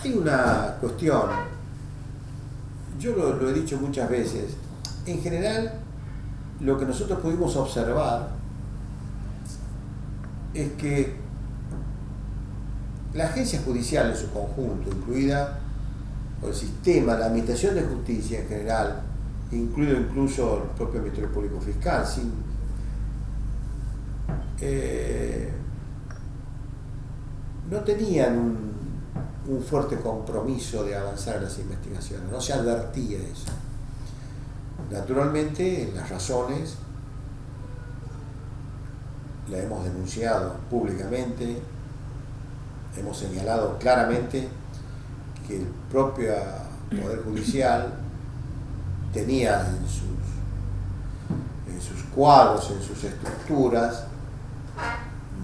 hay una cuestión, yo lo he dicho muchas veces, en general lo que nosotros pudimos observar es que la agencia judicial en su conjunto, incluida el sistema, la administración de justicia en general, incluido incluso el propio Ministerio Público Fiscal, no tenían un fuerte compromiso de avanzar en las investigaciones, no se advertía eso. Naturalmente, en las razones, la hemos denunciado públicamente, hemos señalado claramente que el propio Poder Judicial tenía en sus cuadros, en sus estructuras,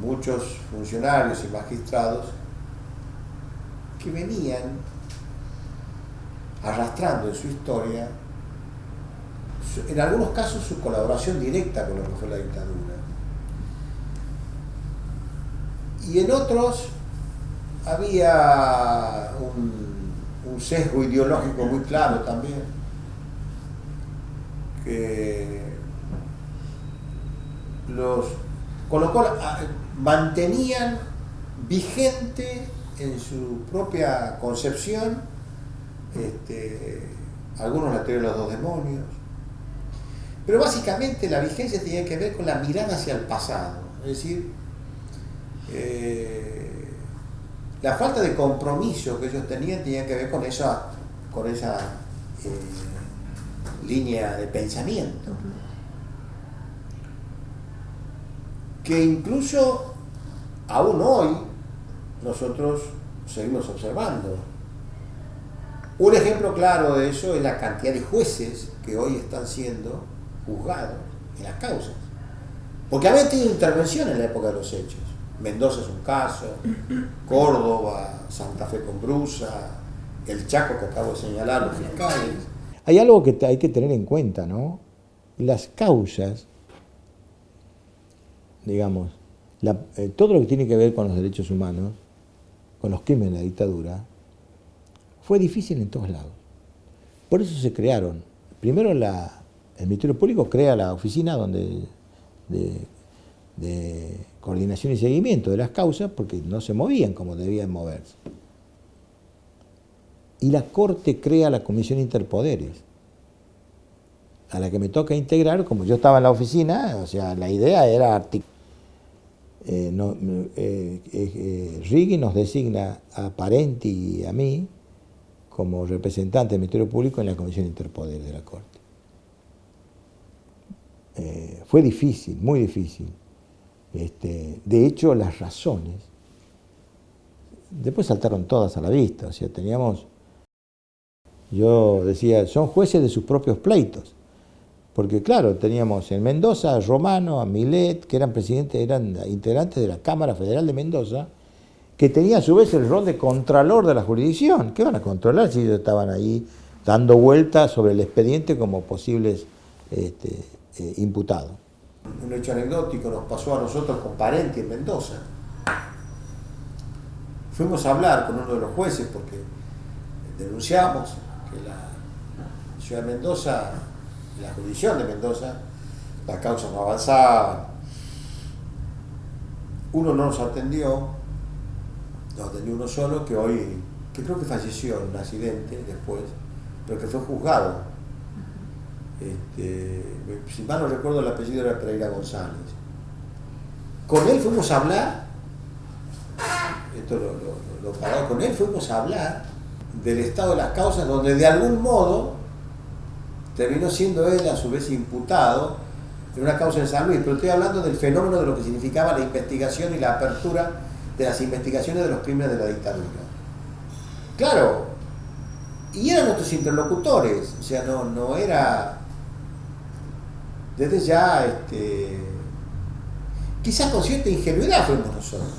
muchos funcionarios y magistrados que venían arrastrando en su historia, en algunos casos, su colaboración directa con lo que fue la dictadura. Y en otros había un sesgo ideológico muy claro también, que con lo cual mantenían vigente en su propia concepción algunos la teoría de los dos demonios, pero básicamente la vigencia tenía que ver con la mirada hacia el pasado, es decir, la falta de compromiso que ellos tenían tenía que ver con esa línea de pensamiento, que incluso aún hoy nosotros seguimos observando. Un ejemplo claro de eso es la cantidad de jueces que hoy están siendo juzgados en las causas, porque habían tenido intervención en la época de los hechos. Mendoza es un caso, Córdoba, Santa Fe con Brusa, el Chaco que acabo de señalar, los fiscales. Hay algo que hay que tener en cuenta, ¿no? Las causas, digamos, todo lo que tiene que ver con los derechos humanos, con los crímenes de la dictadura, fue difícil en todos lados. Por eso se crearon. Primero el Ministerio Público crea la oficina de coordinación y seguimiento de las causas porque no se movían como debían moverse. Y la Corte crea la Comisión Interpoderes, a la que me toca integrar, como yo estaba en la oficina, o sea, la idea era Rigui nos designa a Parenti y a mí como representante del Ministerio Público en la Comisión Interpoderes de la Corte. Fue difícil, muy difícil. De hecho, las razones, después saltaron todas a la vista, o sea, yo decía, son jueces de sus propios pleitos, porque claro, teníamos en Mendoza a Romano, a Milet, que eran integrantes de la Cámara Federal de Mendoza, que tenía a su vez el rol de contralor de la jurisdicción. ¿Qué van a controlar si ellos estaban ahí dando vueltas sobre el expediente como posibles imputados? Un hecho anecdótico nos pasó a nosotros con Parenti en Mendoza. Fuimos a hablar con uno de los jueces porque denunciamos que la ciudad de Mendoza, la jurisdicción de Mendoza, las causas no avanzaban. Uno no nos atendió uno solo que creo que falleció en un accidente después, pero que fue juzgado. Si mal no recuerdo, el apellido era Pereira González. Con él fuimos a hablar, con él fuimos a hablar del estado de las causas, donde de algún modo terminó siendo él a su vez imputado en una causa en San Luis, pero estoy hablando del fenómeno de lo que significaba la investigación y la apertura de las investigaciones de los crímenes de la dictadura. Claro, y eran nuestros interlocutores, o sea, no era... Desde ya, quizás con cierta ingenuidad fuimos nosotros,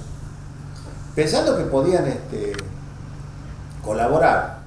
pensando que podían colaborar